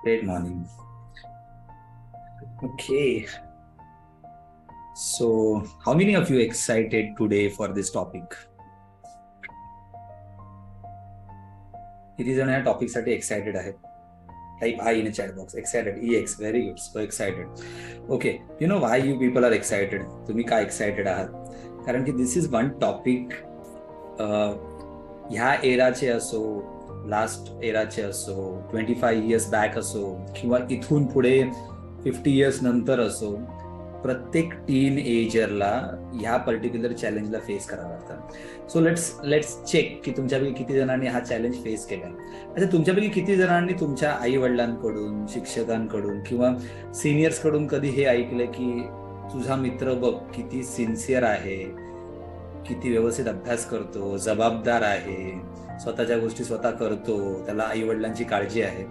Great morning. Okay. So, how many of you excited today for this topic? किती जण या topic साठी excited आहेत? Type I in a chat box. Excited. EX. Very good. So excited. Okay. You know why you people are excited? तुम्ही का excited आहात? कारण की this is one topic ह्या एराचे असो, लास्ट एराचे असो, 25 years बॅक असो किंवा इथून पुढे 50 years नंतर असो, प्रत्येक टीन एजरला ह्या पर्टिक्युलर चॅलेंजला फेस करावं लागतं. सो लेट्स चेक की तुमच्यापैकी किती जणांनी हा चॅलेंज फेस केलाय. अच्छा, तुमच्यापैकी किती जणांनी तुमच्या आई वडिलांकडून, शिक्षकांकडून किंवा सिनियर्स कडून कधी हे ऐकलंय की तुझा मित्र बघ किती सिन्सिअर आहे, किती व्यवस्थित अभ्यास करतो, जबाबदार आहे, स्वतःच्या गोष्टी स्वतः करतो, त्याला आई वडिलांची काळजी आहे.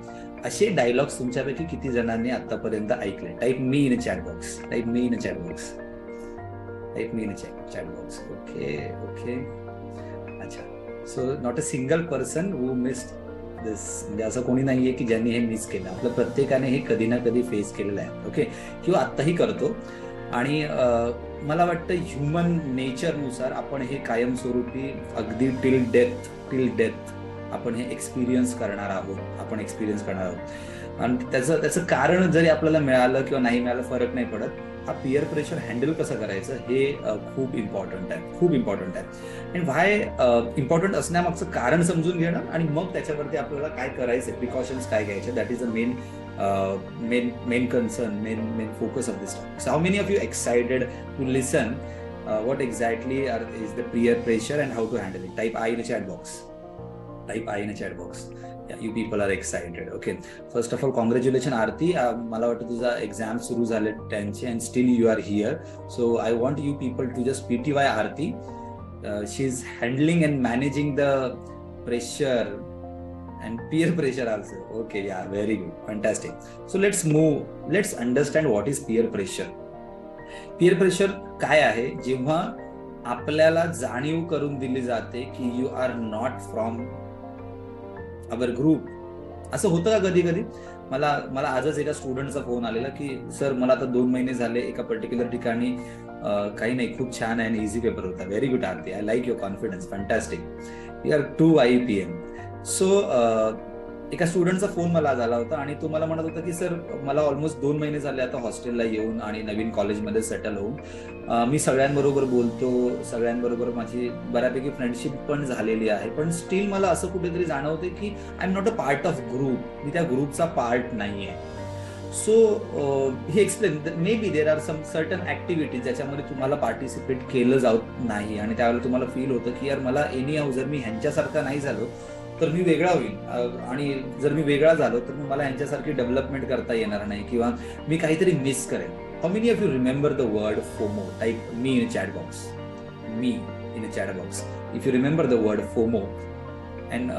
असे डायलॉग्स तुमच्यापैकी किती जणांनी आतापर्यंत ऐकले? Type me in chat box. Type me in chat box. Type me in chat box. Okay. अच्छा, so not a single person who missed this. म्हणजे असं कोणी नाहीये की ज्यांनी हे मिस केलं. आपलं प्रत्येकाने हे कधी ना कधी फेस केलेलं आहे. ओके, किंवा आत्ताही करतो. आणि मला वाटतं ह्युमन नेचरनुसार आपण हे कायमस्वरूपी अगदी टिल डेथ आपण हे एक्सपिरियन्स करणार आहोत. आणि त्याचं कारण जरी आपल्याला मिळालं किंवा नाही मिळालं फरक नाही पडत. हा पिअर प्रेशर हँडल कसं करायचं हे खूप इम्पॉर्टंट आहे. आणि व्हाय इम्पॉर्टंट असण्यामागचं कारण समजून घेणं आणि मग त्याच्यावरती आपल्याला काय करायचं, प्रिकॉशन्स काय घ्यायचे, that is a main concern, main focus of this topic. So how many of you excited to listen what exactly is the peer pressure and how to handle it? Type I in the chat box. Yeah, you people are excited. Okay, first of all, congratulations Aarti. मला वाटतं तुझा exam सुरू झाले 10चे and still you are here. So I want you people to just PTY Aarti. She's handling and managing the pressure and peer pressure also. Okay, yeah, very good, fantastic. So let's understand what is peer pressure. Peer pressure काय आहे? जेव्हा आपल्याला जाणीव करून दिली जाते की you are not from our group. असं होतं का कधी कधी? मला आजच एका स्टुडंटचा फोन आलेला की सर मला आता 2 महिने झाले एका पर्टिक्युलर ठिकाणी काही नाही, खूप छान आहे आणि इझी पेपर होता. Very good Aarti, I like your confidence, fantastic. You are 2 IPM. So एका स्टुडंटचा फोन मला आज आला होता आणि तो मला म्हणत होता की सर मला ऑलमोस्ट 2 महिने झाले आता हॉस्टेलला येऊन आणि नवीन कॉलेजमध्ये सेटल होऊन. मी सगळ्यांबरोबर बोलतो, सगळ्यांबरोबर माझी बऱ्यापैकी फ्रेंडशिप पण झालेली आहे, पण स्टील मला असं कुठेतरी जाणवते की I am not a part of group. मी त्या ग्रुपचा पार्ट नाहीये. सो ही explain maybe there are some certain activities ज्याच्यामध्ये तुम्हाला पार्टिसिपेट केलं जात नाही आणि त्यावेळेला तुम्हाला फील होतं की यार मला एनी हाऊ जर मी ह्यांच्यासारखा नाही झालो तर मी वेगळा होईल, आणि जर मी वेगळा झालो तर मला ह्यांच्यासारखी डेव्हलपमेंट करता येणार नाही किंवा मी काहीतरी मिस करेन. How many of you remember the word FOMO? Type me in chat box. Me in chat box. If you remember the word FOMO. And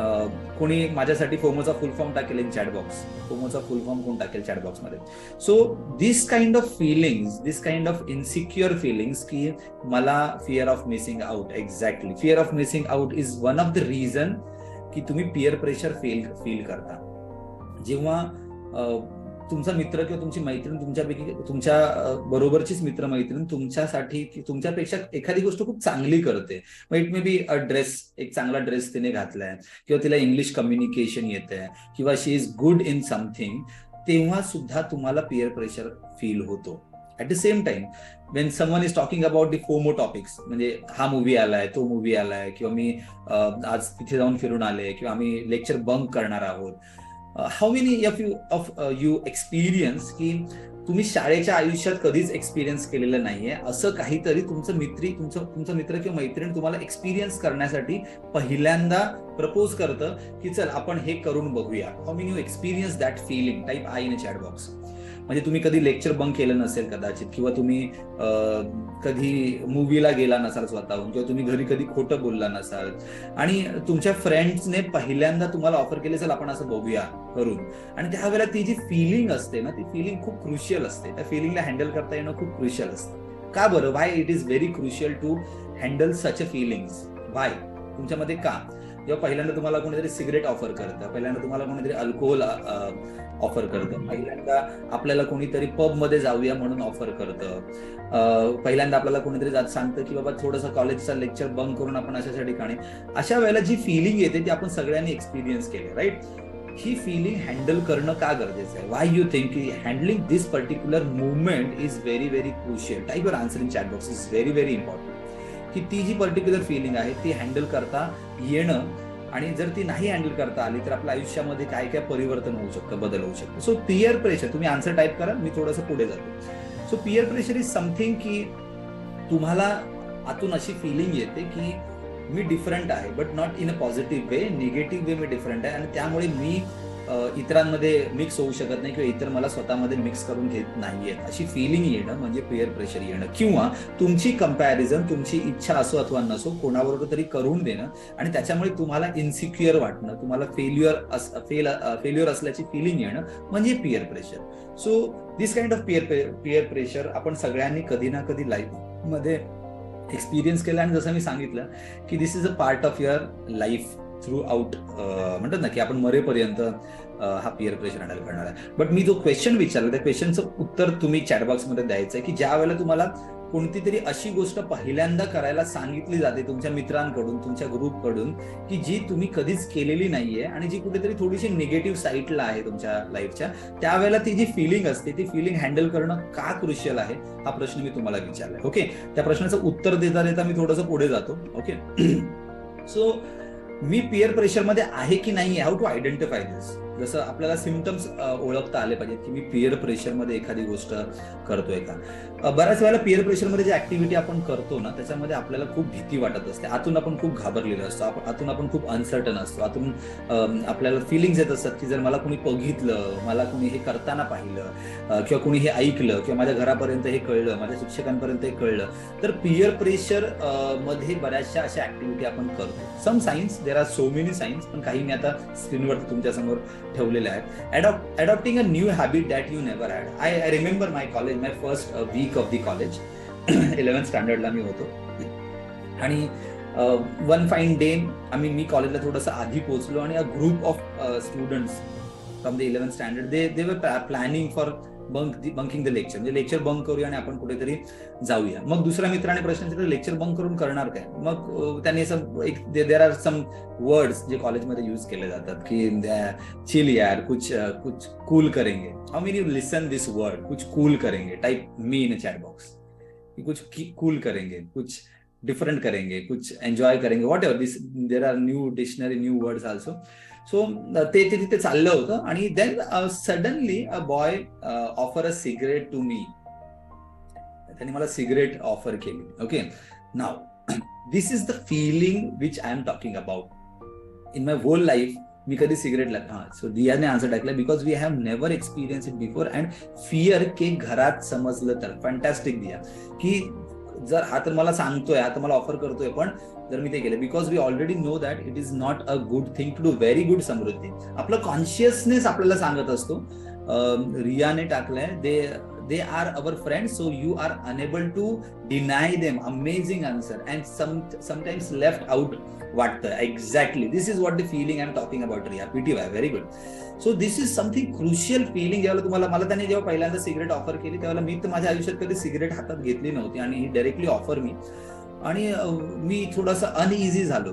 कोणी माझ्यासाठी फोमोचा फुल फॉर्म टाकेल इन चॅट बॉक्स. फोमोचा फुल फॉर्म कोण टाकेल chat बॉक्समध्ये? So this kind of feelings, this kind of insecure feelings की मला fear of missing out. Exactly, fear of missing out is one of the reason की तुम्ही peer pressure feel करता. जेव्हा तुमचा मित्र किंवा तुमची मैत्रीण तुमच्यापैकी, तुमच्या बरोबरचीच मित्रमैत्रीण तुमच्यासाठी तुमच्यापेक्षा एखादी गोष्ट खूप चांगली करते. मग it may be a dress, एक चांगला ड्रेस तिने घातलाय किंवा तिला इंग्लिश कम्युनिकेशन येतंय किंवा शी इज गुड इन समथिंग, तेव्हा सुद्धा तुम्हाला पिअर प्रेशर फील होतो. At the same time Wien someone is talking about the FOMO topics, म्हणजे हा मूवी आलाय, तो मूवी आलाय, किंवा मी आज तिथे जाऊन फिरून आले, किंवा आम्ही लेक्चर बंक करणार आहोत. How many of you experience की तुम्ही शाळेच्या आयुष्यात कधीच एक्सपिरियन्स केलेलं नाहीये असं काहीतरी तुमचा मित्र किंवा मैत्रीण तुम्हाला एक्सपिरियन्स करण्यासाठी पहिल्यांदा प्रपोज करतं की चल आपण हे करून बघूया. How many you experience that feeling? Type I in chat box. म्हणजे तुम्ही कधी लेक्चर बंक केलं नसेल कदाचित, किंवा तुम्ही कधी मूवीला गेला नसाल स्वतःहून, किंवा तुम्ही घरी कधी खोटं बोलला नसाल आणि तुमच्या फ्रेंड्सने पहिल्यांदा तुम्हाला ऑफर केले चल आपण असं बघूया करून, आणि त्यावेळेला ती जी फिलिंग असते ना, ती फिलिंग खूप क्रुशियल असते. त्या फिलिंगला हँडल करता येणं खूप क्रुशियल असतं. का बरं? Why it is very crucial to handle such a feelings? Why? तुमच्यामध्ये का? जेव्हा पहिल्यांदा तुम्हाला कोणीतरी सिगरेट ऑफर करतं, पहिल्यांदा तुम्हाला कोणीतरी अल्कोहोल ऑफर करतं, पहिल्यांदा आपल्याला कोणीतरी पब मध्ये जाऊया म्हणून ऑफर करतं, पहिल्यांदा आपल्याला कोणीतरी सांगतं की बाबा थोडंसं कॉलेजचा लेक्चर बंक करून आपण अशा ठिकाणी, अशा वेळेला जी फिलिंग येते ती आपण सगळ्यांनी एक्सपिरियन्स केली, राईट? ही फिलिंग हँडल करणं का गरजेचं आहे? वाय यू थिंक की handling this particular movement is very very crucial? Type your answer in chat box, is very very important. की ती जी पर्टिक्युलर फिलिंग आहे ती हँडल करता येणं, आणि जर ती नाही हँडल करता आली तर आपल्या आयुष्यामध्ये काय काय परिवर्तन होऊ शकतं, बदल होऊ शकतो. सो पियर प्रेशर, तुम्ही आन्सर टाईप करा, मी थोडंसं पुढे जातो. So pier pressure is something की तुम्हाला आतून अशी फिलिंग येते की मी डिफरंट आहे, but not in a positive way, negative way me different आहे, आणि त्यामुळे मी इतरांमध्ये मिक्स होऊ शकत नाही किंवा इतर मला स्वतःमध्ये मिक्स करून घेत नाहीयेत, अशी फिलिंग येणं म्हणजे पियर प्रेशर येणं. किंवा तुमची कंपॅरिझन, तुमची इच्छा असो अथवा नसो, कोणाबरोबर तरी करून देणं आणि त्याच्यामुळे तुम्हाला इन्सिक्युअर वाटणं, तुम्हाला फेल्युअर असल्याची फिलिंग येणं म्हणजे peer pressure. So this kind of peer pressure आपण सगळ्यांनी कधी ना कधी लाईफ मध्ये एक्सपिरियन्स केला, आणि जसं मी सांगितलं की this is a part of your life throughout. म्हणतात ना की आपण मरेपर्यंत हा पियर प्रेशर हँडल करणार आहे. बट मी जो क्वेश्चन विचारला त्या क्वेश्चनचं उत्तर तुम्ही चॅटबॉक्समध्ये द्यायचं आहे की ज्या वेळेला तुम्हाला कोणती तरी अशी गोष्ट पहिल्यांदा करायला सांगितली जाते तुमच्या मित्रांकडून, तुमच्या ग्रुपकडून, की जी तुम्ही कधीच केलेली नाहीये आणि जी कुठेतरी थोडीशी निगेटिव्ह साईडला आहे तुमच्या लाईफच्या, त्यावेळेला ती जी फिलिंग असते ती फिलिंग हँडल करणं का क्रुशियल आहे, हा प्रश्न मी तुम्हाला विचारलाय. ओके, त्या प्रश्नाचं उत्तर देता देता मी थोडंसं पुढे जातो. ओके, सो मी पियर प्रेशर मध्ये आहे की नाही, हाऊ टू आयडेंटिफाय दिस. जसं आपल्याला सिम्पटम्स ओळखता आले पाहिजेत की मी पियर प्रेशर मध्ये एखादी गोष्ट करतोय का. बऱ्याच वेळेला पियर प्रेशर मध्ये जी ऍक्टिव्हिटी आपण करतो ना, त्याच्यामध्ये आपल्याला खूप भीती वाटत असते, आतून आपण खूप घाबरलेलो असतो, आतून आपण खूप अनसर्टन असतो, आतून आपल्याला फिलिंग्स येत असतात की जर मला कोणी बघितलं, मला कोणी हे करताना पाहिलं, किंवा कोणी हे ऐकलं, किंवा माझ्या घरापर्यंत हे कळलं, माझ्या शिक्षकांपर्यंत हे कळलं, तर पियर प्रेशर मध्ये बऱ्याचशा अशा ऍक्टिव्हिटी आपण करतो. Some science, there are so many science, पण काही मी आता स्क्रीनवर तुमच्या समोर ठेवलेले आहेत. Adopting a new habit that you never had. I remember my college, my first week of the college, 11th स्टँडर्डला मी होतो, आणि वन फाईन डे मी कॉलेजला थोडंसं आधी पोहोचलो, आणि a group of students from the 11th standard they were planning for bunking the lecture, म्हणजे लेक्चर बंक करूया आणि आपण कुठेतरी जाऊया. मग दुसऱ्या मित्राने प्रश्न विचारला, लेक्चर बंक करून करणार काय? मग त्यांनी देर आर सम वर्ड्स जे कॉलेजमध्ये यूज केले जातात की चिल यार, कुछ कूल करेंगे. How many you listen this word, कुछ कूल करेंगे? Type me in chat box, कुछ कूल करेंगे, कुछ डिफरेंट करेंगे, कुछ एन्जॉय करेंगे, whatever this, there are new dictionary, new words also. So ते तिथे चाललं होतं, आणि then suddenly a boy offer a cigarette to me. त्यांनी मला सिगरेट ऑफर केली. Okay, now this is the feeling which I am talking about in my hole life. मी कधी सिगरेट सो दियाने आन्सर टाकला, because we have never experience it before, and fear के घरात समजलं तर. फॅन्टॅस्टिक दिया, की जर हा तर मला सांगतोय, हा तर मला ऑफर करतोय, पण जर मी ते केलं, because we already know that it is not a good thing to do. Very good Samruddhi, आपलं कॉन्शियसनेस आपल्याला सांगत असतो. रियाने टाकलंय, they are our friends, so you are unable to deny them. Amazing answer. And sometimes left out वाटतं. Exactly, this is what the feeling I'm talking about, Riya. PTY, very good. So this is something crucial feeling. जेव्हा मला त्याने जेव्हा पहिल्यांदा cigarette offer केली, तेव्हा मी तर माझ्या आयुष्यात कधी सिगरेट हातात घेतली नव्हती, आणि ही डायरेक्टली ऑफर मी, आणि मी थोडासा अनइझी झालो.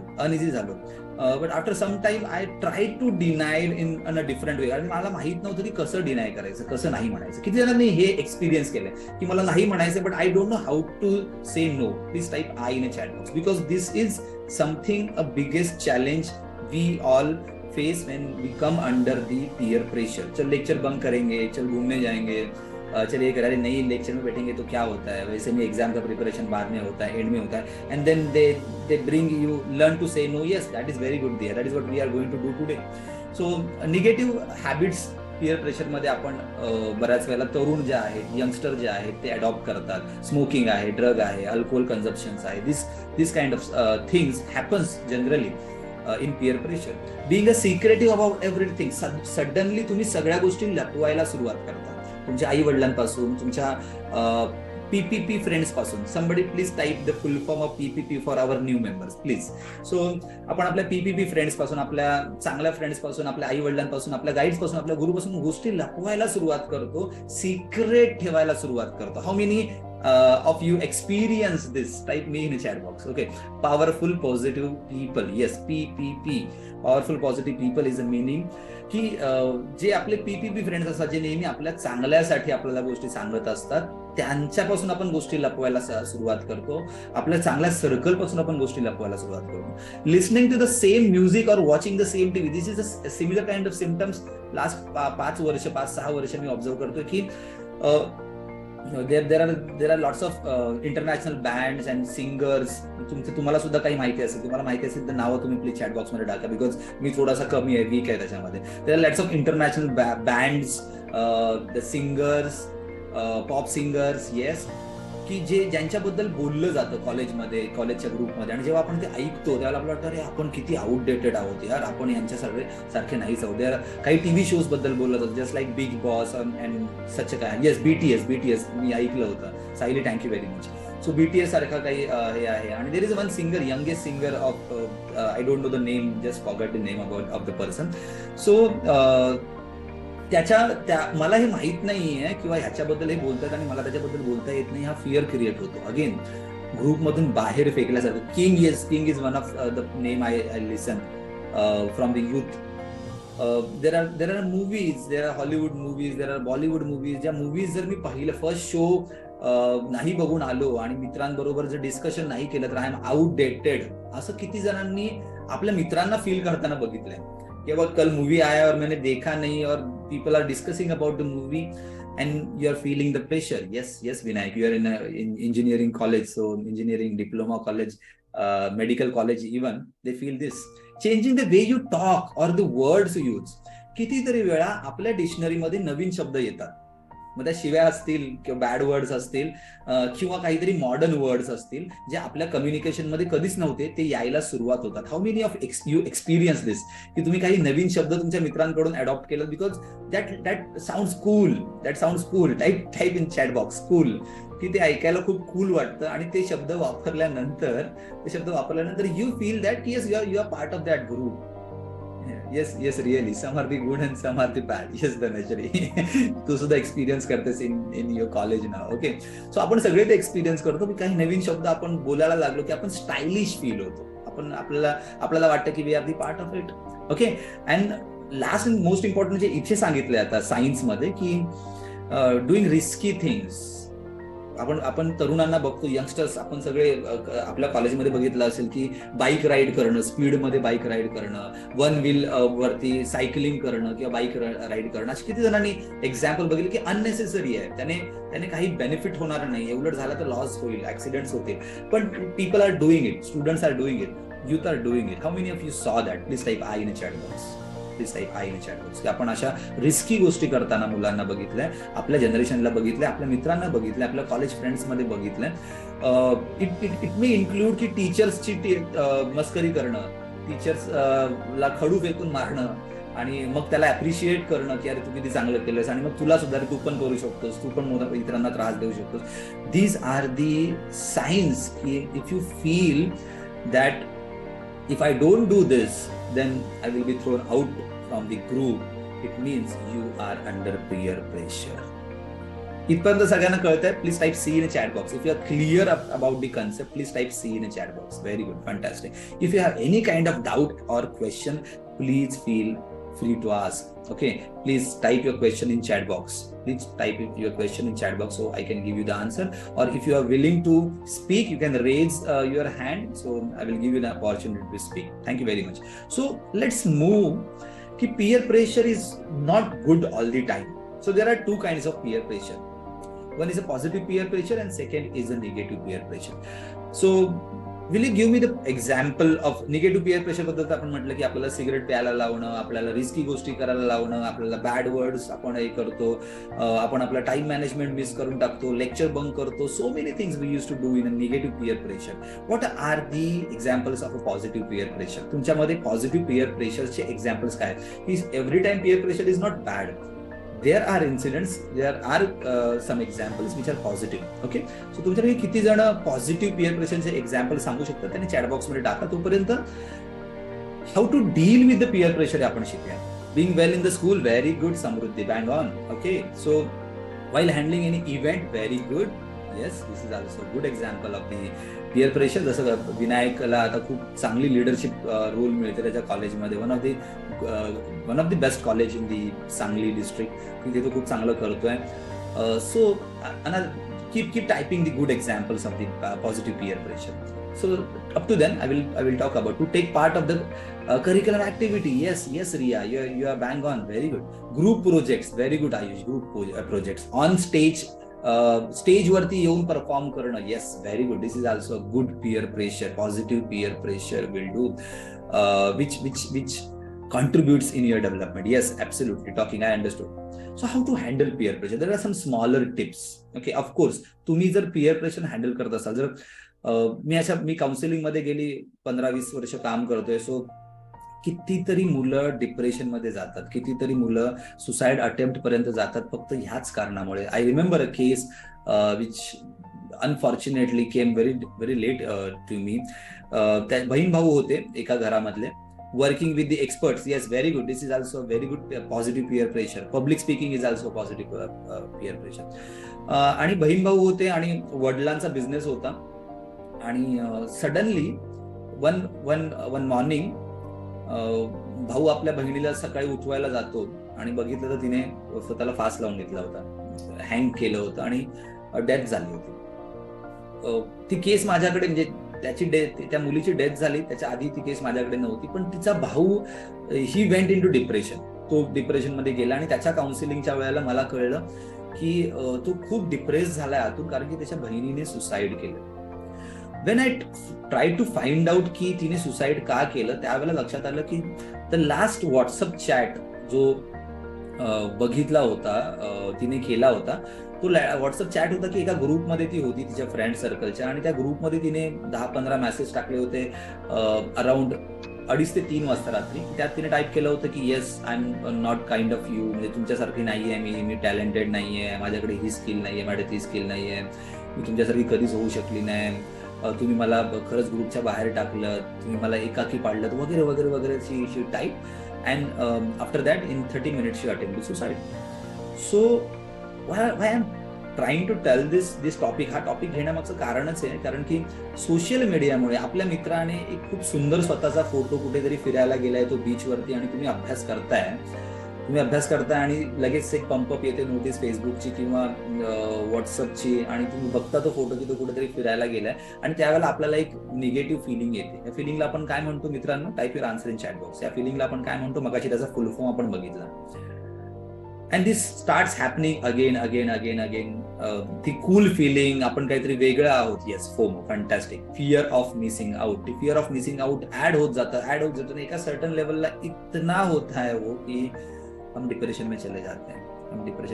But after some time I try to deny in a different way. आणि मला माहित नव्हतं की कसं डिनाय करायचं, कसं नाही म्हणायचं. किती जणांनी हे एक्सपिरियन्स केलंय की मला नाही म्हणायचं, but I don't know how to say no. Please type I in a chat box, because this is something a biggest challenge we all face when we come under the peer pressure. चल lecture bunk करेंगे, चल घूमने जाएंगे, चलिए अरे नहीं lecture में बैठेंगे तो क्या होता है, वैसे में एग्जाम का प्रिपरेशन बाद में होता है, एंड में होता है, and then they bring you learn to say no. Yes, that is very good dear, that is what we are going to do today. So negative habits peer pressure मध्ये आपण बऱ्याच वेळेला तरुण जे आहेत, यंगस्टर जे आहेत, ते अडॉप्ट करतात. स्मोकिंग आहे, ड्रग आहे, अल्कोहोल कन्झम्पन्स आहे, this kind of things happens generally in peer pressure. Being a secretive about everything, suddenly तुम्ही सगळ्या गोष्टी लपवायला सुरुवात करता, तुमच्या आई वडिलांपासून, तुमच्या PPP फ्रेंड्स पासून. Somebody please type the full form of PPP for our new members please. So आपण आपल्या PPP फ्रेंड्स पासून, आपल्या चांगल्या फ्रेंड्स पासून, आपल्या आई वडिलांपासून, आपल्या गाईड्स पासून, आपल्या गुरुपासून गोष्टी लपवायला सुरुवात करतो, सिक्रेट ठेवायला सुरुवात करतो. How many of you experience this? Type me in a chat box. Okay, powerful positive people. Yes, PPP, powerful positive people is the meaning की जे आपले PPP फ्रेंड्स असतात, जे नेहमी आपल्या चांगल्यासाठी आपल्याला गोष्टी सांगत असतात, त्यांच्यापासून आपण गोष्टी लपवायला सुरुवात करतो. आपल्या चांगल्या सर्कल पासून आपण गोष्टी लपवायला सुरुवात करतो. Listening to the same music और watching the same TV, this is a similar kind of symptoms. Last 5-6 वर्ष मी ऑब्झर्व करतो की there are lots of international bands and singers. तुम्हाला सुद्धा काही माहिती असेल, तुम्हाला माहिती असेल तर नावं तुम्ही प्लीज चॅट बॉक्स मध्ये टाका, बिकॉज मी थोडासा कमी आहे, वीक आहे त्याच्यामध्ये. there are lots of international bands, the singers, pop singers, yes, की ज्यांच्याबद्दल बोललं जातं कॉलेजमध्ये, कॉलेजच्या ग्रुपमध्ये, आणि जेव्हा आपण ते ऐकतो त्यावेळेला आपल्याला वाटतं अरे आपण किती आउटडेटेड आहोत यार, आपण यांच्या सारखे नाहीच आहोत. काही टीव्ही शोज बद्दल बोललं जातं, just like big boss and सच काय. येस, BTS मी ऐकलं होतं. Sayali, thank you very much. So BTS सारखा काही हे आहे. आणि there is one singer, youngest singer of, I don't know the name, just forgot the name of the person. So मला हे माहित नाहीये किंवा ह्याच्याबद्दल हे बोलतात आणि मला त्याच्याबद्दल बोलता येत नाही, हा फिअर क्रिएट होतो. अगेन ग्रुपमधून बाहेर फेकल्यासारखं. King is one of the name I listen from the youth. There are movies, there are Hollywood movies, there are Bollywood movies. ज्या मूवीज जर मी पाहिलं, फर्स्ट शो नाही बघून आलो आणि मित्रांबरोबर जर डिस्कशन नाही केलं तर आय एम आउटडेटेड, असं किती जणांनी आपल्या मित्रांना फील करताना बघितलंय. कि वो कल मूवी आया और मैंने देखा नहीं, और people are discussing about the movie and you are feeling the pressure. Yes Vinayak, you are in engineering college, so engineering diploma college, medical college even, they feel this. Changing the way you talk or the words you use. कितीतरी वेळा आपल्या dictionary मध्ये नवीन शब्द येतात, मग त्या शिव्या असतील किंवा बॅड वर्ड्स असतील किंवा काहीतरी मॉडर्न वर्ड्स असतील जे आपल्या कम्युनिकेशन मध्ये कधीच नव्हते, ते यायला सुरुवात होतात. How many of you experience this, की तुम्ही काही नवीन शब्द तुमच्या मित्रांकडून अडॉप्ट केलं because that sounds cool. Type in chat box cool, की ते ऐकायला खूप कूल वाटतं. आणि ते शब्द वापरल्यानंतर यू फील दॅट की yes you are part of that group. Yes, really. Some are the good and some are the bad. Yes, Dhanashri. तू सुद्धा एक्सपिरियन्स करतेस इन युअर कॉलेज ना. ओके, सो आपण सगळे ते एक्सपिरियन्स करतो की काही नवीन शब्द आपण बोलायला लागलो की आपण स्टायलिश फील होतो. आपल्याला वाटतं की we are the part of it. Okay, and last and most important जे इथे सांगितलंय आता सायन्स मध्ये की डुईंग रिस्की थिंग्स. आपण तरुणांना बघतो, यंगस्टर्स आपण सगळे आपल्या कॉलेजमध्ये बघितलं असेल की बाईक राईड करणं, स्पीडमध्ये बाईक राईड करणं, वन व्हील वरती सायकलिंग करणं किंवा बाईक राईड करणं, अशी किती जणांनी एक्झाम्पल बघितलं की अननेसेसरी आहे. त्याने काही बेनिफिट होणार नाही, उलट झाला तर लॉस होईल, ऍक्सिडेंट्स होतील. पण people are doing it, students are doing it, youth are doing it. How many of you saw that? Please type I in a chat box. की आपण अशा रिस्की गोष्टी करताना मुलांना बघितलंय, आपल्या जनरेशनला बघितलंय, आपल्या मित्रांना बघितलंय, आपल्या कॉलेज फ्रेंड्स मध्ये बघितलंय. इट मे इन्क्लूड की टीचर्सची मस्करी करणं, टीचर्सला खडू फेकून मारणं आणि मग त्याला अप्रिशिएट करणं की अरे तू किती चांगलं केलंस आणि मग तुला सुद्धा तू पण करू शकतोस, तू पण इतरांना त्रास देऊ शकतोस. दीज आर दी साइन्स की if you feel that if I don't do this, then I will be thrown out from the group. It means you are under peer pressure. इथपर्यंत सगळ्यांना कळतंय? Please type C in a chat box. If you are clear about the concept, please type C in a chat box. Very good, fantastic. If you have any kind of doubt or question, please feel free to ask. Okay, please type your question in chat box. Please type your question in chat box so I can give you the answer. Or if you are willing to speak, you can raise your hand. So I will give you the opportunity to speak. Thank you very much. So let's move. Ki peer pressure is not good all the time. So there are two kinds of peer pressure. One is a positive peer pressure and second is a negative peer pressure. So will you give me the example of negative peer pressure? बद्दल तर आपण म्हटलं की आपल्याला cigarette प्यायला लावणं, आपल्याला risky गोष्टी करायला लावणं, आपल्याला बॅड वर्ड्स आपण हे करतो, आपण आपला टाइम मॅनेजमेंट मिस करून टाकतो, लेक्चर बंक करतो. So many things we use to do in a negative peer pressure. What are the examples of a positive peer pressure? तुमच्यामध्ये पॉझिटिव्ह पियर प्रेशरचे एक्झाम्पल्स काय? की every time peer pressure is not bad, there are incidents, there are some examples which are positive. Okay, so तुमच्याकडे किती जण positive peer प्रेशरचे example सांगू शकतात त्यांनी चॅट बॉक्स मध्ये टाका. तोपर्यंत how to deal with the peer pressure आपण शिकूया. Being well in the school, very good, Samruddhi, bang on. Okay, so while handling any event, very good. Yes, this is also a good example of the peer pressure. जसं विनायकला आता खूप चांगली leadership role मिळते त्याच्या कॉलेजमध्ये, one of the best college in the Sangli district, तिथे तो खूप चांगलं करतोय. So keep typing the good examples of the positive peer pressure. So up to then, I will talk about to take part of the curricular activity. Yes, Riya, you are bang on. Very good. Group projects, very good, Ayush. Group projects on stage. Stage वरती येऊन perform करणं. Yes, very good. This is also good peer pressure. Positive peer pressure will do which contributes in your development. Yes, absolutely. Talking, I understood. So how to handle peer pressure? There are some smaller tips. Okay, of course, तुम्ही जर peer pressure handle करत असाल, जर मी counselling मध्ये गेली 15-20 वर्ष काम करतोय, सो कितीतरी मुलं डिप्रेशन मध्ये जातात, कितीतरी मुलं सुसाइड अटेम्प्ट पर्यंत जातात फक्त ह्याच कारणामुळे. I remember a case which unfortunately came very late to me. बहीण भाऊ होते एका घरामधले, working with the experts. Yes, very good. This is also very good positive peer pressure. Public speaking is also positive peer pressure. आणि बहीण भाऊ होते आणि वडिलांचा बिझनेस होता, आणि सडनली वन मॉर्निंग भाऊ आपल्या बहिणीला सकाळी उठवायला जातो आणि बघितलं तर तिने स्वतःला फास लावून घेतला होता, हँग केलं होतं आणि डेथ झाली होती. ती केस माझ्याकडे, म्हणजे त्या मुलीची डेथ झाली त्याच्या आधी ती केस माझ्याकडे नव्हती, पण तिचा भाऊ he went into depression. तो डिप्रेशन मध्ये गेला आणि त्याच्या काउन्सिलिंगच्या वेळेला मला कळलं की तो खूप डिप्रेस झालाय आतून, कारण की त्याच्या बहिणीने सुसाईड केलं. When I try to find out की तिने सुसाईड का केलं, त्यावेळेला लक्षात आलं की द लास्ट व्हॉट्सअप चॅट जो बघितला होता, तिने केला होता, तो व्हॉट्सअप चॅट होता की एका ग्रुपमध्ये ती होती तिच्या फ्रेंड सर्कलच्या, आणि त्या ग्रुपमध्ये तिने 10-15 मेसेज टाकले होते अराउंड 2:30 ते 3 वाजता रात्री. त्यात तिने टाईप केलं होतं की yes, I am not kind of you, म्हणजे तुमच्यासारखी नाहीये मी टॅलेंटेड नाहीये, माझ्याकडे ही स्किल नाहीये, माझ्याकडे ती स्किल नाहीये, मी तुमच्यासारखी कधीच होऊ शकली नाही, तुम्ही मला खरंच ग्रुपच्या बाहेर टाकलं, तुम्ही मला एकाकी पाडलं, वगैरे वगैरे वगैरे. She type and after that in 30 minutes she attempt to suicide. So why I'm trying to tell this topic, हा टॉपिक घेण्यामागचं कारणच आहे कारण की सोशल मीडियामुळे आपल्या मित्राने एक खूप सुंदर स्वतःचा फोटो कुठेतरी फिरायला गेलाय तो बीच वरती, आणि तुम्ही अभ्यास करताय आणि लगेच एक पंपअप येते नोटीस फेसबुकची किंवा व्हॉट्सअपची, आणि तुम्ही बघता तो फोटो की तो कुठेतरी फिरायला गेलाय, आणि त्यावेळेला आपल्याला एक निगेटिव्ह फिलिंग येते. या फिलिंगला आपण काय म्हणतो मित्रांनो? Type your answer in chat box. या फिलिंगला आपण काय म्हणतो? मगाशी त्याचा फुल फॉर्म आपण बघितला. And this starts happening again. ती कूल फिलिंग, आपण काहीतरी वेगळं आहोत. Yes, FOMO, fantastic. Fear of missing out, fear of missing out add होत जातं एका सर्टन लेवलला इतना होता है वो कि हम डिप्रेशन में चले जाते हैं.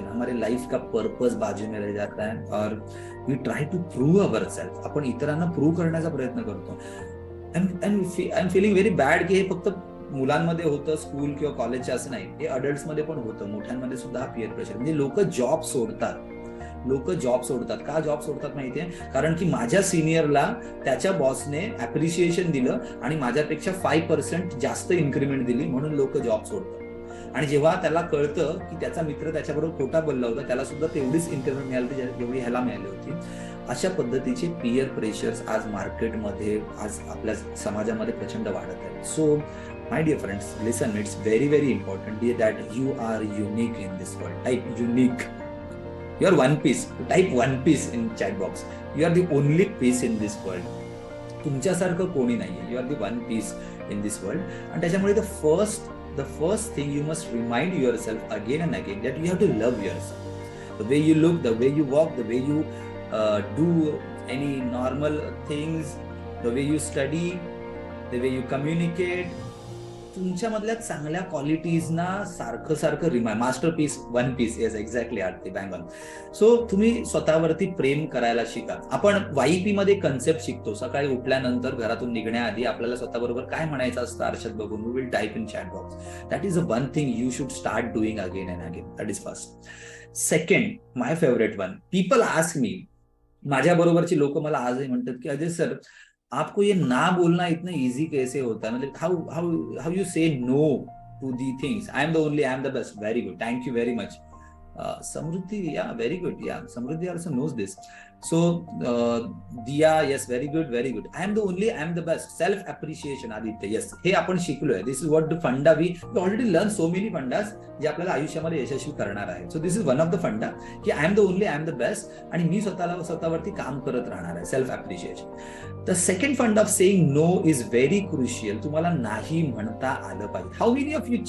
हमारे लाइफ का पर्पस बाजू में रह जाता है और we try to prove ourselves. आपण इतरांना प्रूव्ह करण्याचा प्रयत्न करतो. I am feeling very bad की हे फक्त मुलांमध्ये होतं, स्कूल किंवा कॉलेजच्या असं नाही, हे अडल्ट मध्ये पण होतं, मोठ्यांमध्ये सुद्धा पिअर प्रेशर. म्हणजे लोक जॉब सोडतात. का जॉब सोडतात माहितीये? कारण की माझ्या सिनियरला त्याच्या बॉसने अप्रिशिएशन दिलं आणि माझ्यापेक्षा 5% जास्त इन्क्रीमेंट दिली, म्हणून लोक जॉब सोडतात. आणि जेव्हा त्याला कळतं की त्याचा मित्र त्याच्याबरोबर खोटा बोलला होता, त्याला सुद्धा तेवढीच इन्क्रीमेंट मिळाली जेवढी ह्याला मिळाली होती. अशा पद्धतीचे पिअर प्रेशर्स आज मार्केटमध्ये, आज आपल्या समाजामध्ये प्रचंड वाढत आहेत. So my dear friends, listen, it's very very important that you are unique in this world. Type unique. You are one piece. Type one piece in chat box. You are the only piece in this world. तुमच्यासारखं कोणी नाहीये. You are the one piece in this world. आणि त्याच्यामुळे the first thing you must remind yourself again and again that you have to love yourself. The way you look, the way you walk, the way you do any normal things, the way you study, the way you communicate. तुमच्यामधल्या चांगल्या क्वालिटीजना सारखं सारखं remind, masterpiece, one piece, yes exactly Aarti, bang on. So तुम्ही स्वतःवरती प्रेम करायला शिका. आपण YP मध्ये कन्सेप्ट शिकतो, सकाळी उठल्यानंतर घरातून निघण्याआधी आपल्याला स्वतःबरोबर काय म्हणायचं असतं आरशात बघून, we will type in chat box. That is a one thing you should start doing again and again. That is first. Second, my favourite one, people ask me, माझ्या बरोबरची लोक मला आजही म्हणतात की अजय सर, आपको ये ना बोलना इतना इजी कैसे होता है, मतलब how you say no to the things. I am the only, I am the best. Very good, thank you very much. Samruddhi, yeah, very good. Yeah, Samruddhi also knows this. So, Diya, yes, very good, very good. I am the only, I am the best. Self appreciation, Aditya, yes. हे आपण शिकलोय. This is what the funda we already learned so many fundas जे आपल्याला आयुष्यामध्ये यशस्वी करणार आहे. So this is one of the funda की I am the only, I am the best आणि मी स्वतःवरती काम करत राहणार आहे. Self appreciation. The second fund of saying no is very crucial. तुम्हाला नाही म्हणता आलं पाहिजे. How many of you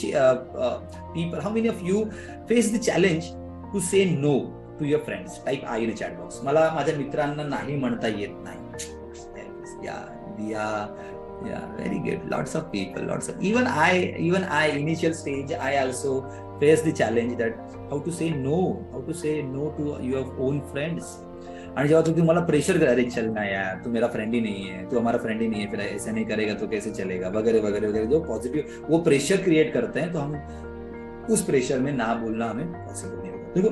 people, how many of you face the challenge to say no to your friends? Type I in the chat box. मला माझ्या मित्रांना नाही म्हणता येत नाही. Yeah, very good. Lots of people, lots of, even I initial stage I also face the challenge that how to say no to your own friends. आणि जेव्हा तुम्हाला प्रेशर करा, अरे चल ना यार, तू मेरा फ्रेंड ही नहीं है, तू हमारा फ्रेंड ही नहीं है, फिर ऐसा नहीं करेगा तो कैसे चलेगा, वगैरह वगैरह वगैरह, जो पॉजिटिव वो प्रेशर क्रिएट करते हैं, तो हम उस प्रेशर में ना बोलना हमें पॉसिबल नहीं होगा. देखो,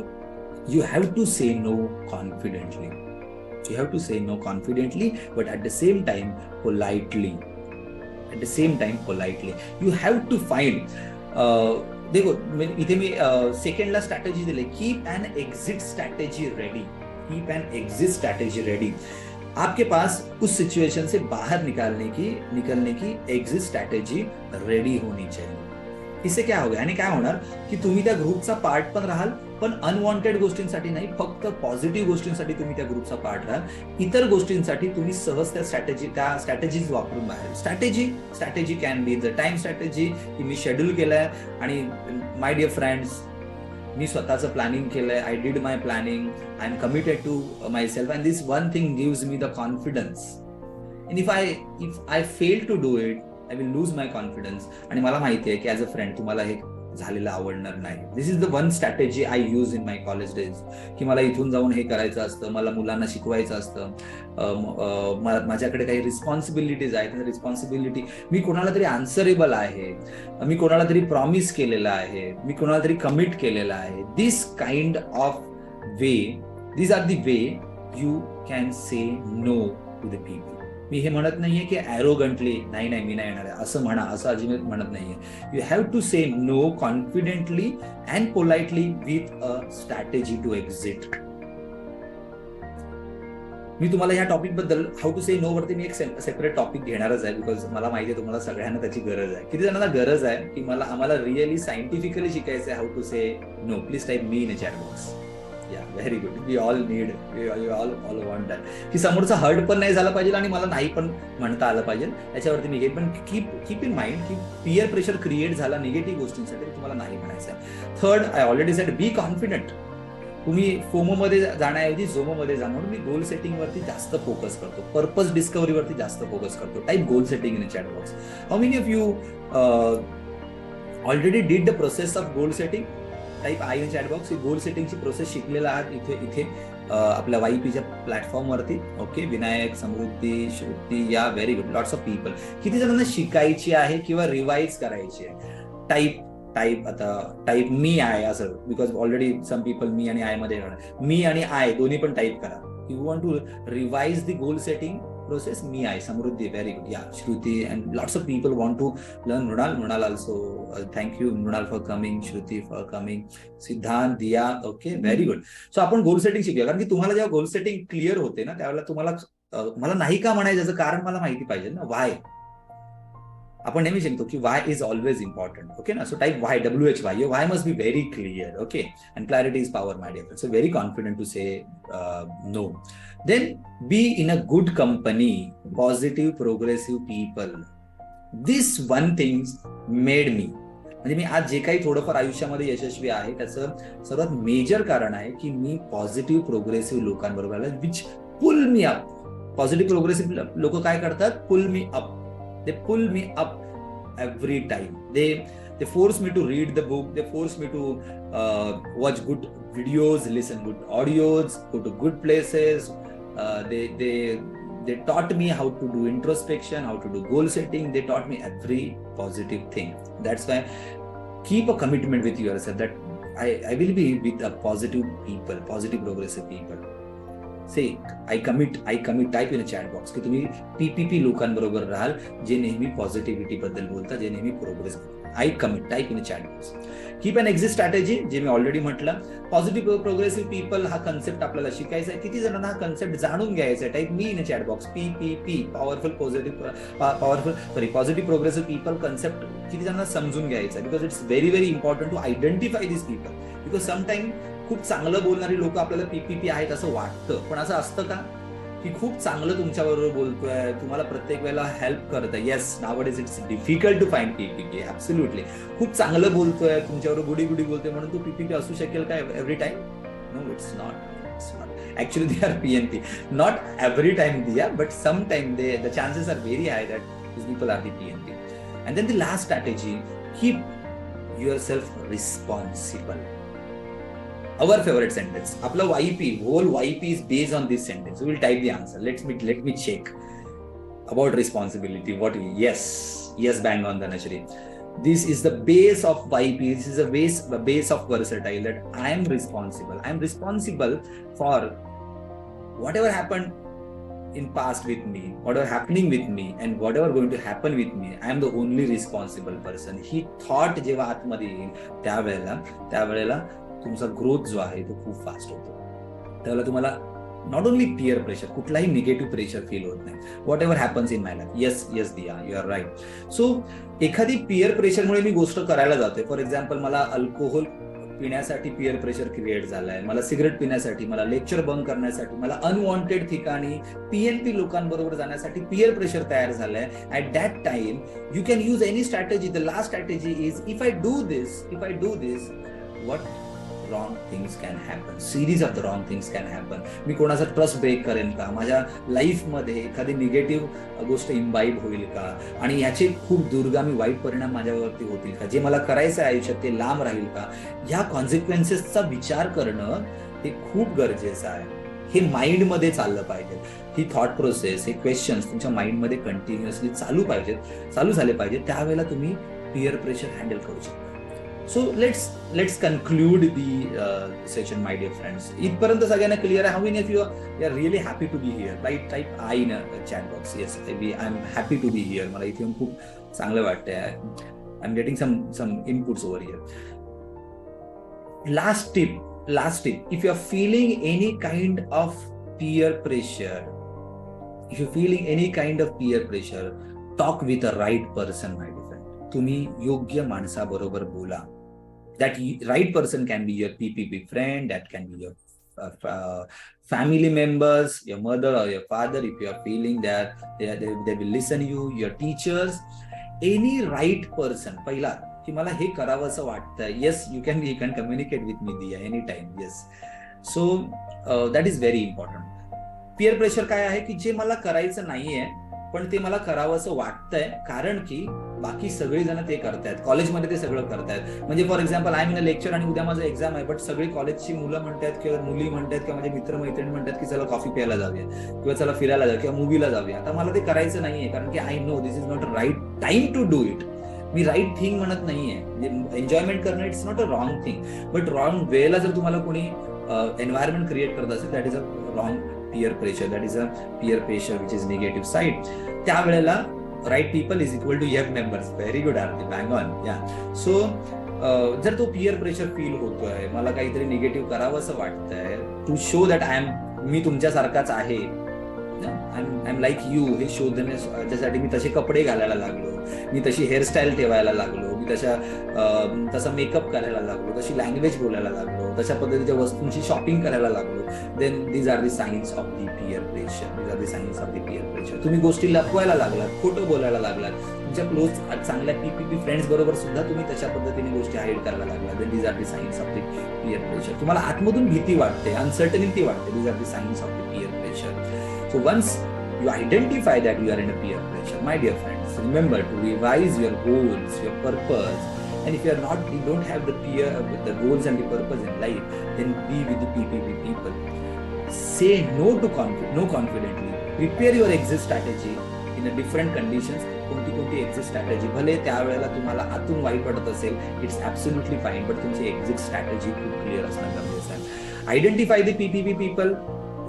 you have to say no confidently, you have to say no confidently, but at the same time politely, you have to find. देखो, इथे मी सेकंडला स्ट्रॅटेजी दिली, keep an exit strategy ready. Keep an exit strategy ready. आपके पास उस situation से बाहर निकलने की एग्जिट स्ट्रॅटेजी रेडी होनी चाहिए. इससे क्या होगा, यानी काय होणार की तुम्ही त्या ग्रुपचा पार्ट पण राहाल, पण अनवॉन्टेड गोष्टींसाठी नाही, फक्त पॉझिटिव्ह गोष्टींसाठी तुम्ही त्या ग्रुपचा पार्ट राहाल. इतर गोष्टींसाठी तुम्ही सहज त्या स्ट्रॅटेजीज वापरून बाहेर. Strategy can be the time strategy, की मी शेड्यूल केलंय आणि माय डिअर फ्रेंड्स, मी स्वतःचं प्लॅनिंग केलंय. I did my planning, I am committed to my self, and this one thing gives me the confidence. And if I fail to do it, I will lose my confidence. आणि मला माहिती आहे की as a friend तुम्हाला हे झालेलं आवडणार नाही. This is the one strategy I use in my college days, की मला इथून जाऊन हे करायचं असतं, मला मुलांना शिकवायचं असतं, माझ्याकडे काही रिस्पॉन्सिबिलिटीज आहेत. रिस्पॉन्सिबिलिटी, मी कोणाला तरी आन्सरेबल आहे, मी कोणाला तरी प्रॉमिस केलेलं आहे, मी कोणाला तरी कमिट केलेलं आहे. This kind of way, these are the way you can say no to the people. मी हे म्हणत नाहीये की ॲरोगंटली नाही मी नाही येणार आहे असं म्हणा, असं अजिबात म्हणत नाहीये. You have to say no confidently and politely with a strategy to exit. मी तुम्हाला ह्या टॉपिक बद्दल, हाऊ टू से नो वरती मी एक सेपरेट टॉपिक घेणारच आहे, बिकॉज मला माहिती आहे तुम्हाला सगळ्यांना त्याची गरज आहे. किती जणांना गरज आहे की आम्हाला रिअली सायंटिफिकली शिकायचं आहे how to say no. Please type me in a chat box. Yeah very good. We all need, we all want that, की समोरचा हर्ट पण नाही झाला पाहिजे आणि मला नाही पण म्हणता आलं पाहिजे. याच्यावरती मी घेईन. पण कीप इन माइंड की पियर प्रेशर क्रिएट झाला निगेटिव्ह गोष्टींसाठी, तुम्हाला नाही म्हणायचं आहे. Third, I already said, be confident. तुम्ही फोमो मध्ये जाण्याऐवजी झोमो मध्ये जा. म्हणून मी गोल सेटिंग वरती जास्त फोकस करतो, पर्पज डिस्कवरी वरती जास्त फोकस करतो. Type goal setting in chat box. How many of you already did the process of goal setting? Type I in chat box. ही गोल सेटिंगची प्रोसेस शिकलेला आहात इथे आपल्या YPच्या प्लॅटफॉर्म वरती. Okay, Vinayak, Samruddhi, Shruti, yeah very good. Lots of people. किती जणांना शिकायची आहे किंवा रिवाइज करायची आहे? टाईप मी आय असं, बिकॉज ऑलरेडी सम पीपल मी आणि आय मध्ये येणार. मी आणि आय दोन्ही पण टाईप करा. You want to revise the goal setting process, me, I, Samruddhi, very good. Yeah, Shruti, and lots of people want to learn. Mrunal also, thank you Mrunal for coming, Shruti for coming, Siddhant, Diya, okay, very good. So आपण goal setting शिकूया, कारण की तुम्हाला जेव्हा goal setting clear होते ना, त्यावेळेला तुम्हाला मला नाही का म्हणायचं याचं कारण मला माहिती पाहिजे ना. वाय आपण नेहमी शिकतो की why is always important. Okay ना. So type why, WHY. Your why must be very clear. Okay, and clarity is power, my dear. So very confident to say no. Then be in a good company, positive, progressive people. This one thing made me, म्हणजे मी आज जे काही थोडंफार आयुष्यामध्ये यशस्वी आहे त्याचं सर्वात major कारण आहे की मी पॉझिटिव्ह प्रोग्रेसिव्ह लोकांबरोबर आलो, which pull me up. Positive progressive लोक काय करतात? Pull me up. ते pull me up. every time. They force me to read the book, they force me to watch good videos, listen good audios, go to good places. They taught me how to do introspection, how to do goal setting. They taught me every positive thing. That's why keep a commitment with yourself that I will be with a positive people, positive progressive people. Say I commit, type in a chat box की तुम्ही PPP लोकांबरोबर राहाल जे नेहमी positivity बद्दल बोलतात, जे नेहमी प्रोग्रेस करतात. I commit, type in a chat box. Keep an exit strategy, जे मी ऑलरेडी म्हटलं. पॉझिटिव्ह प्रोग्रेसिव्ह पीपल हा कन्सेप्ट आपल्याला शिकायचा आहे. किती जणांना हा कन्सेप्ट जाणून घ्यायचा आहे? Type me in a chat box PPP, positive progressive people concept किती जणांना समजून घ्यायचा आहे. Because it's very very important to identify this people. Because sometime खूप चांगलं बोलणारी लोक आपल्याला PPP आहेत असं वाटतं, पण असं असतं का की खूप चांगलं तुमच्याबरोबर बोलतोय, तुम्हाला प्रत्येक वेळेला हेल्प करत आहे? Yes, nowadays it's difficult to find PPP, absolutely. खूप चांगलं बोलतोय, तुमच्याबरोबर गुडी गुडी बोलतोय म्हणून तो PPP असू शकेल का every time? No, it's not. Actually they are PNP, not every time they are, but sometimes the chances are very high that these people are the PNP. And then the last strategy, keep yourself responsible. Our favorite sentence, आपला YP, whole YP is based on this sentence. We will type the answer. Let me check about responsibility. What? Yes, bang on, Dhanashri. This is the base of YP. This is the base of versatile, that I am responsible. I am responsible for whatever happened in past with me, whatever happening with me, and whatever going to happen with me. I am the only responsible person. He thought जेव्हा आतमध्ये येईल त्यावेळेला तुमचा growth जो आहे तो खूप fast होतो. त्यावेळेला तुम्हाला नॉट ओनली पियर प्रेशर, कुठलाही निगेटिव्ह प्रेशर फील होत नाही. Whatever happens in my life. Yes Diya, you are right. So एखादी पियर प्रेशरमुळे मी गोष्ट करायला जातोय. फॉर एक्झाम्पल, मला अल्कोहोल पिण्यासाठी पियर प्रेशर क्रिएट झालाय, मला सिगरेट पिण्यासाठी, मला लेक्चर बंक करण्यासाठी, मला अनवॉन्टेड ठिकाणी PNP लोकांबरोबर जाण्यासाठी पियर प्रेशर तयार झालंय. At that time you can use any strategy. The last strategy is if I do this what wrong things can happen. Series of the wrong things can happen. मी कोणाचा trust break करेन का? माझ्या लाईफमध्ये एखादी negative गोष्ट imbibe होईल का? आणि याचे खूप दूरगामी वाईट परिणाम माझ्यावरती होतील का? जे मला करायचं आहे आयुष्यात ते लांब राहील का? ह्या कॉन्सिक्वेन्सेसचा विचार करणं हे खूप गरजेचं आहे. हे माइंडमध्ये चाललं पाहिजे. ही थॉट प्रोसेस, हे क्वेश्चन्स तुमच्या माइंडमध्ये कंटिन्युअसली चालू झाले पाहिजे. त्यावेळेला तुम्ही पियर प्रेशर हँडल करू शकता. So let's conclude the session, my dear friends. इथपर्यंत सगळ्यांना क्लिअर आहे? How many of you are really happy to be here? Type I in a chat box. Yes, I'm happy to be here. मला इथे खूप चांगलं वाटतंय. I'm getting some inputs over here. Last tip. If you are feeling any kind of peer pressure, talk with a right person, my dear friend. तुम्ही योग्य माणसाबरोबर बोला. That right person can be your PPP friend, that can be your family members, your mother or your father, if you are feeling that they will listen you, your teachers, any right person. पहिला की मला हे करावं असं वाटतं. Yes, you can communicate with me Diya anytime. Yes, so that is very important. Peer pressure काय आहे की जे मला करायचं नाहीये पण ते मला करावं असं वाटतंय कारण की बाकी सगळे जण ते करतायत, कॉलेजमध्ये ते सगळं करतायत. म्हणजे for example, I mean a lecture आणि उद्या माझं एक्झाम आहे, बट सगळी कॉलेजची मुलं म्हणतात किंवा मुली म्हणतात किंवा माझे मित्रमैत्रिणी म्हणतात की चला कॉफी प्यायला जाऊया किंवा चला फिरायला जाऊया किंवा मूवीला जाऊया. आता मला ते करायचं नाहीये कारण की I know this is not a right time to do it. मी राईट थिंग म्हणत नाहीये. म्हणजे एन्जॉयमेंट करणं it's not a wrong thing, but wrong वेला जर तुम्हाला कोणी एन्व्हायरमेंट क्रिएट करत असेल, that is a wrong peer pressure, that is a peer pressure which is negative side. त्यावेळेला right people is equal to young members. Very good, Arti, bang on. Yeah. So जर तो peer pressure feel होतोय, मला काहीतरी negative करावं असं वाटतंय, to show that मी तुमच्यासारखाच आहे, I'm like you, हे शोधण्यासाठी मी तसे कपडे घालायला लागलो, मी तशी हेअरस्टाईल ठेवायला लागलो, मी तसा मेकअप करायला लागलो, तशी लँग्वेज बोलायला लागलो, तशा पद्धतीच्या वस्तूंची शॉपिंग करायला लागलो. Then these are the signs of the peer pressure. तुम्ही गोष्टी लपवायला लागलात, खोटं बोलायला लागलात, तुमच्या क्लोज चांगल्या PPP फ्रेंड्स बरोबर सुद्धा तुम्ही तशा पद्धतीने गोष्टी हाईड करायला लागलात. Then these are the signs of the peer pressure. तुम्हाला आतमधून भीती वाटते, अनसर्टनिटी वाटते. These are the signs of the peer pressure. So once you identify that you are in a peer pressure, my dear friends, goals. Remember to revise your goals, your purpose. And if you don't have the goals and the purpose in life, then be with the PPP people. Say no confidently. Prepare your exit strategy in a different conditions. कोणती exit strategy, भले त्यावेळेला तुम्हाला आतून वाईट वाटत असेल, it's absolutely fine, but तुमची exit strategy खूप क्लिअर असणं गरजेचं आहे. Identify the PPP people,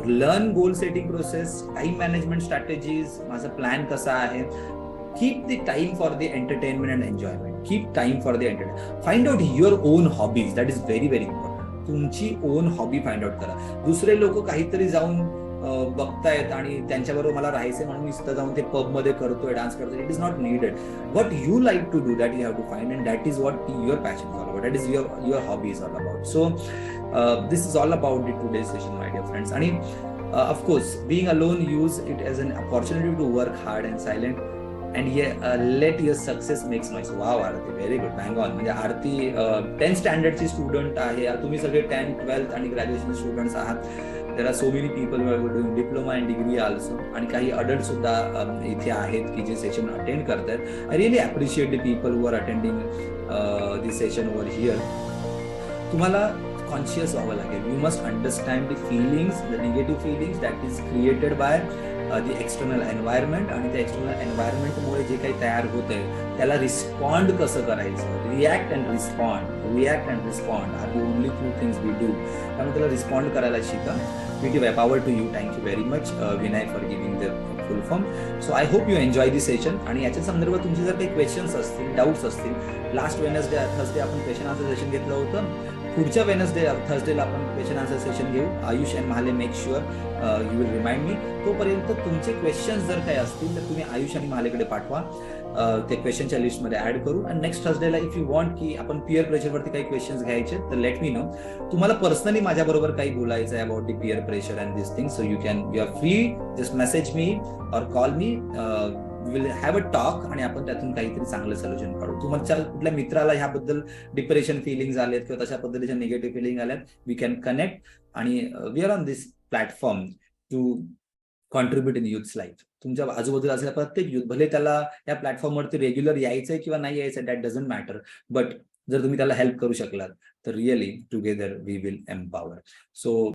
learn goal setting process, time management strategies, माझा प्लॅन कसा आहे. Keep the time for the entertainment and enjoyment. Keep time for the entertainment. Find out your own hobbies. That is very, very important. तुमची on hobby find out करा. दुसरे लोक काहीतरी जाऊन बघतायत आणि त्यांच्याबरोबर मला राहायचंय म्हणून नुसतं जाऊन ते पब मध्ये करतोय, डान्स करतोय. It is not needed. What you like to do, that you have to find, and that is what your passion is all about. That is your hobby is all about. So this is all about the today session, my dear friends. आणि of course being alone, use it as an opportunity to work hard and silent. And let your success makes noise. Wow, Aarti, very good, bang on. म्हणजे आरती 10th standard ची student आहे. तुम्ही सगळे 10th, 12th आणि graduation students आहात. There are so many people who are doing diploma and degree also. आणि काही adult सुद्धा इथे आहेत की जे सेशन अटेंड करतात. I really appreciate the people who are attending this session over here. तुम्हाला कॉन्शियस व्हावं लागेल. You must understand the feelings, the negative feelings that is created by the external environment. आणि त्या एक्सटर्नल एन्व्हायरमेंटमुळे जे काही तयार होत आहे त्याला रिस्पॉन्ड कसं करायचं. React and respond are the only two things we do. त्यामुळे त्याला रिस्पॉन्ड करायला शिका. PTY, power to you. Thank you very much, Vinay, for giving the full form. So I hope you enjoy this session. आणि याच्या संदर्भात तुमचे जर काही क्वेश्चन्स असतील, डाऊट्स असतील, लास्ट वेनसडे थर्सडे आपण क्वेश्चन आन्सर सेशन घेतलं होतं. पुढच्या थर्सडेला आपण क्वेश्चन आन्सर सेशन घेऊ. Ayush and Mahale, make sure you will remind me. तोपर्यंत तुमचे क्वेश्चन्स जर काही असतील तर तुम्ही आयुष आणि महालेकडे पाठवा. ते क्वेश्चनच्या लिस्टमध्ये ऍड करू. आणि नेक्स्ट थर्सडेला इफ यू वॉन्ट की आपण पिअर प्रेशरवरती काही क्वेश्चन्स घ्यायचे तर लेट मी नो. तुम्हाला पर्सनली माझ्याबरोबर काही बोलायचं आहे about the peer pressure and this thing, so you are free, just message me और call me. Will have a talk आणि आपण त्यातून काहीतरी चांगलं सोल्युशन काढू. तुमच्या कुठल्या मित्राला ह्याबद्दल डिप्रेशन फिलिंग्स आलेत किंवा तशा पद्धतीच्या निगेटिव्ह फिलिंग आल्यात, वी कॅन कनेक्ट. आणि we are on this platform to contribute in youths life. तुमच्या आजूबाजूला असलेला प्रत्येक युथ, भले त्याला या प्लॅटफॉर्मवरती रेग्युलर यायचंय किंवा नाही यायचं, दॅट डझंट मॅटर, बट जर तुम्ही त्याला हेल्प करू शकलात तर really together we will empower. So